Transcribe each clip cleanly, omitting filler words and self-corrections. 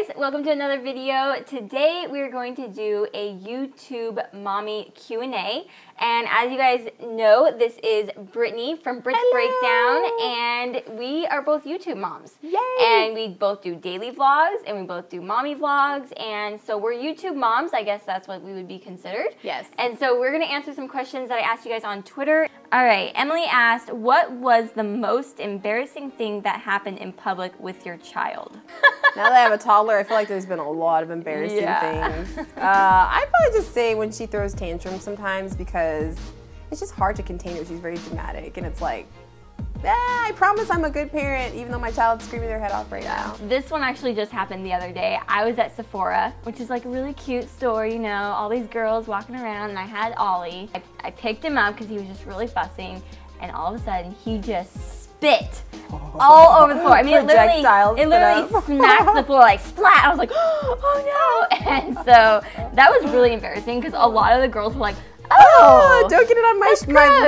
guys, welcome to another video. Today we're going to do a YouTube mommy Q&A, and as you guys know, this is Brittany from BrittsBreakdown, and we are both YouTube moms. Yay! And we both do daily vlogs, and we both do mommy vlogs, and so we're YouTube moms. I guess that's what we would be considered. Yes. And so we're going to answer some questions that I asked you guys on Twitter. All right, Emily asked, what was the most embarrassing thing that happened in public with your child? Now that I have a toddler, I feel like there's been a lot of embarrassing things. I'd probably just say when she throws tantrums sometimes, because it's just hard to contain her. She's very dramatic, and it's like, I promise I'm a good parent, even though my child's screaming their head off right now. This one actually just happened the other day. I was at Sephora, which is like a really cute store, you know, all these girls walking around, and I had Ollie. I picked him up because he was just really fussing, and all of a sudden he just spit all over the floor. I mean, it literally smacked the floor like splat. I was like, oh no! And so that was really embarrassing because a lot of the girls were like, oh, don't get it on my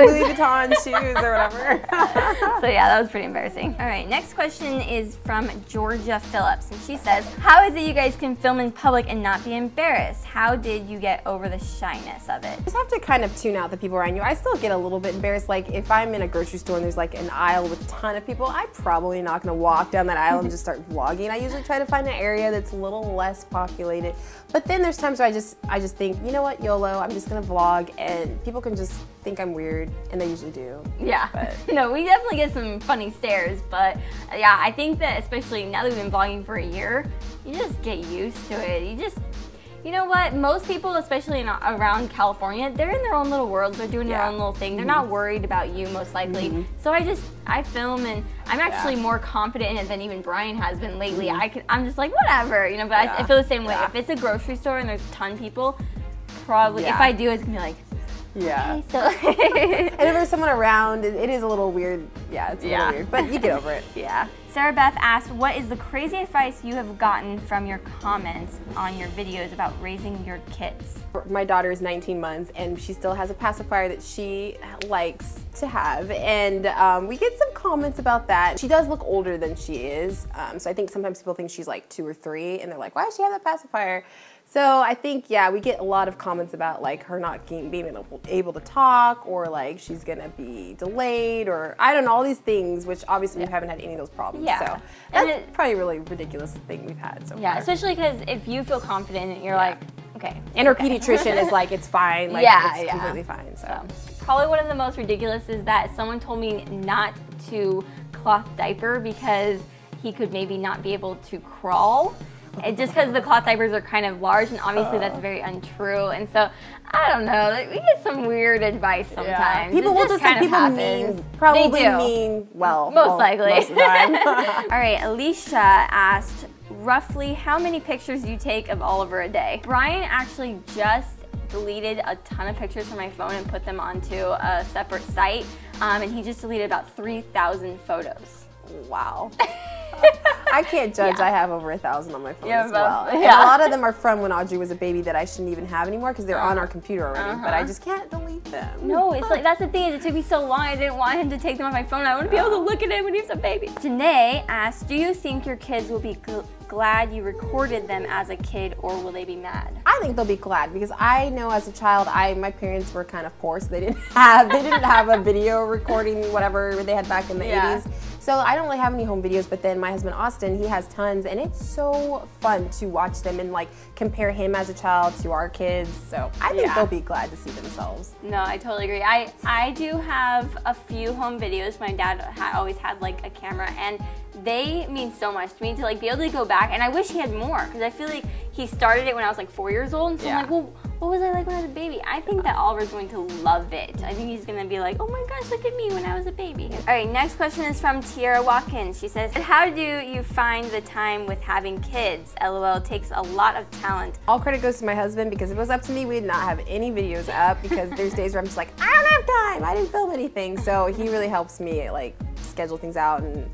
Louis Vuitton shoes or whatever. So yeah, that was pretty embarrassing. All right, next question is from Georgia Phillips, and she says, how is it you guys can film in public and not be embarrassed? How did you get over the shyness of it? You just have to kind of tune out the people around you. I still get a little bit embarrassed. Like if I'm in a grocery store and there's like an aisle with a ton of people, I'm probably not gonna walk down that aisle and just start vlogging. I usually try to find an area that's a little less populated. But then there's times where I just think, you know what, YOLO, I'm just gonna vlog, and people can just think I'm weird, and they usually do. Yeah. But no, we definitely get some funny stares, but yeah, I think that especially now that we've been vlogging for a year, you just get used to it. You know what? Most people, especially around California, they're in their own little worlds. They're doing their own little thing. They're not worried about you, most likely. So I film, and I'm actually more confident in it than even Brian has been lately. I'm just like, whatever, you know, but I feel the same way. If it's a grocery store and there's a ton of people, probably, if I do, it's gonna be like, okay, so. And if there's someone around, it is a little weird. Yeah, it's a little weird, but you get over it. Yeah. Sarabeth asked, what is the crazy advice you have gotten from your comments on your videos about raising your kids? My daughter is 19 months, and she still has a pacifier that she likes to have, and we get some comments about that. She does look older than she is, so I think sometimes people think she's like 2 or 3, and they're like, why does she have that pacifier? So I think, yeah, we get a lot of comments about like her not being able to talk, or like she's gonna be delayed, or I don't know, all these things, which obviously we haven't had any of those problems. Yeah. So that's probably a really ridiculous thing we've had so far. Yeah, especially because if you feel confident, you're like, okay. And her pediatrician is like, it's fine, like it's completely fine. So probably one of the most ridiculous is that someone told me not to cloth diaper because he could maybe not be able to crawl. And just because the cloth diapers are kind of large, and obviously that's very untrue. And so, I don't know, we get some weird advice sometimes. People will just say people mean well. Most likely. Most of the time. All right, Alicia asked, roughly how many pictures do you take of Oliver a day? Brian actually just deleted a ton of pictures from my phone and put them onto a separate site, and he just deleted about 3,000 photos. Wow. I can't judge. I have over 1,000 on my phone as well. And a lot of them are from when Audrey was a baby that I shouldn't even have anymore because they're on our computer already, but I just can't delete them. No, it's like, that's the thing, it took me so long. I didn't want him to take them off my phone. I want to be able to look at him when he was a baby. Janae asked, do you think your kids will be glad you recorded them as a kid, or will they be mad? I think they'll be glad, because I know as a child, my parents were kind of poor, so they didn't have a video recording whatever they had back in the 80s. So I don't really have any home videos, but then my husband Austin, he has tons, and it's so fun to watch them and like compare him as a child to our kids. So I think they'll be glad to see themselves. No, I totally agree. I do have a few home videos. My dad always had like a camera, and they mean so much to me to like be able to go back, and I wish he had more, because I feel like he started it when I was like 4 years old, and so I'm like, well, what was I like when I was a baby? I think that Oliver's going to love it. I think he's gonna be like, oh my gosh, look at me when I was a baby. All right, next question is from Tierra Watkins. She says, how do you find the time with having kids? LOL, it takes a lot of talent. All credit goes to my husband, because if it was up to me, we'd not have any videos up, because there's days where I'm just like, I don't have time, I didn't film anything. So he really helps me like schedule things out, and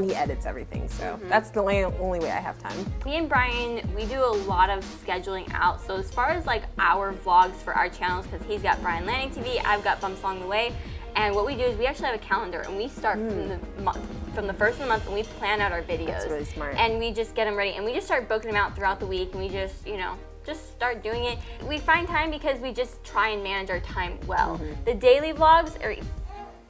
he edits everything, so that's the only way I have time. Me and Brian, we do a lot of scheduling out, so as far as like our vlogs for our channels, because he's got Brian Landing TV, I've got Bumps Along the Way, and what we do is we actually have a calendar, and we start from from the first of the month, and we plan out our videos. That's really smart. And we just get them ready, and we just start booking them out throughout the week, and we just, you know, just start doing it. We find time because we just try and manage our time well. The daily vlogs are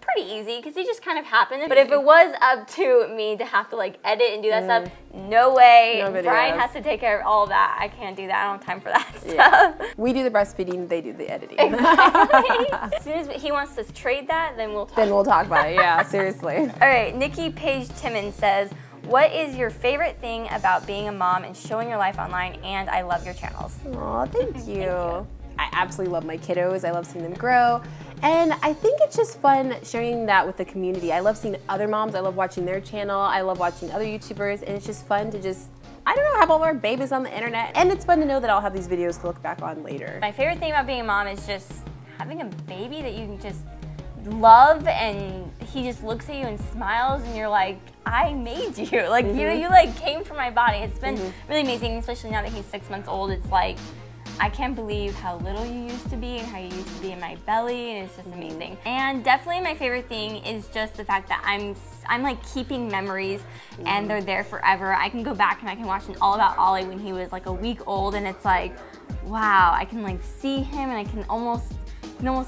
pretty easy because they just kind of happen. But if it was up to me to have to like edit and do that stuff, no way. No videos. Brian has to take care of all that. I can't do that. I don't have time for that stuff. We do the breastfeeding, they do the editing. Exactly. As soon as he wants to trade that, then we'll talk. About it. Yeah, seriously. All right, Nikki Page Timmins says, what is your favorite thing about being a mom and showing your life online? And I love your channels. Aw, thank you. I absolutely love my kiddos. I love seeing them grow. And I think it's just fun sharing that with the community. I love seeing other moms. I love watching their channel. I love watching other YouTubers. And it's just fun to just, I don't know, have all our babies on the internet. And it's fun to know that I'll have these videos to look back on later. My favorite thing about being a mom is just having a baby that you can just love, and he just looks at you and smiles, and you're like, I made you. Like, you like came from my body. It's been really amazing, especially now that he's 6 months old. It's like, I can't believe how little you used to be and how you used to be in my belly, and it's just amazing. And definitely my favorite thing is just the fact that I'm like keeping memories, and they're there forever. I can go back and I can watch an All About Ollie when he was like a week old, and it's like, wow, I can like see him, and I can almost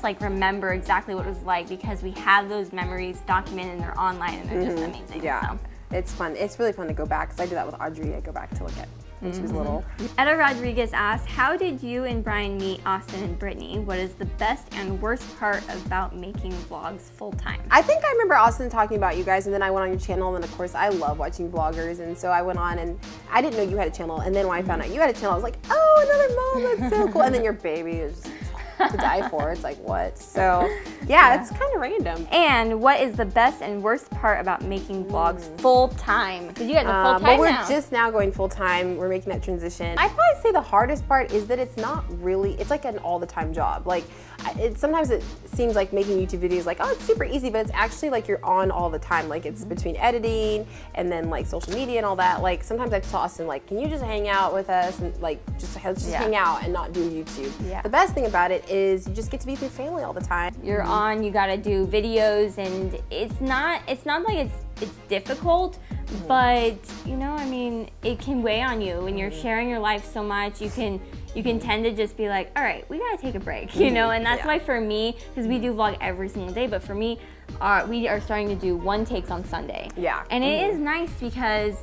like remember exactly what it was like because we have those memories documented and they're online, and they're just amazing. Yeah, so. It's fun. It's really fun to go back because I do that with Audrey. I go back to look at when she was little. Etta Rodriguez asked, how did you and Brian meet Austin and Brittany? What is the best and worst part about making vlogs full time? I think I remember Austin talking about you guys, and then I went on your channel, and then of course I love watching vloggers, and so I went on, and I didn't know you had a channel, and then when I found out you had a channel, I was like, oh, another mom, that's so cool. And then your baby is to die for. It's like, what? So yeah, it's kind of random. And what is the best and worst part about making vlogs full time? Because you guys are full time But now. we're just now going full time. We're making that transition. I'd probably say the hardest part is that it's not really, it's like an all the time job. Like sometimes it seems like making YouTube videos like, oh, it's super easy, but it's actually like you're on all the time. Like it's between editing and then like social media and all that. Like sometimes I tell Austin, like, can you just hang out with us and like just hang out and not do YouTube? The best thing about it is you just get to be with your family all the time. You're on, you gotta do videos, and it's not like it's difficult, but you know, I mean, it can weigh on you when you're sharing your life so much. You can tend to just be like, all right, we gotta take a break, you know, and that's why for me, because we do vlog every single day, but for me, we are starting to do one takes on Sunday. And it is nice because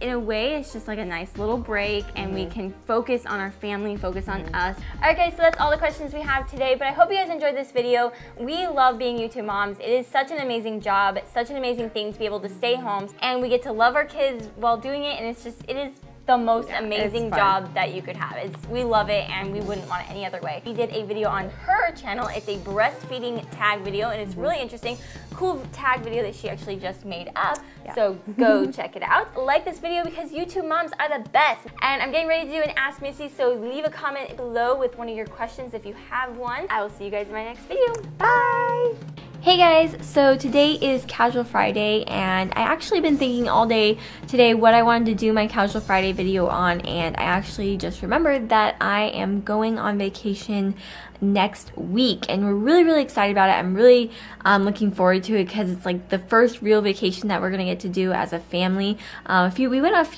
in a way, it's just like a nice little break, and we can focus on our family, focus on us. All right, guys, so that's all the questions we have today, but I hope you guys enjoyed this video. We love being YouTube moms. It is such an amazing job. It's such an amazing thing to be able to stay home, and we get to love our kids while doing it, and it is the most amazing job that you could have. We love it, and we wouldn't want it any other way. We did a video on her channel. It's a breastfeeding tag video, and it's really interesting. Cool tag video that she actually just made up. So go check it out. Like this video because YouTube moms are the best. And I'm getting ready to do an Ask Missy, so leave a comment below with one of your questions if you have one. I will see you guys in my next video. Bye! Hey guys, so today is Casual Friday, and I actually been thinking all day today what I wanted to do my Casual Friday video on, and I actually just remembered that I am going on vacation next week, and we're really excited about it. I'm really looking forward to it because it's like the first real vacation that we're gonna get to do as a family. We went on a few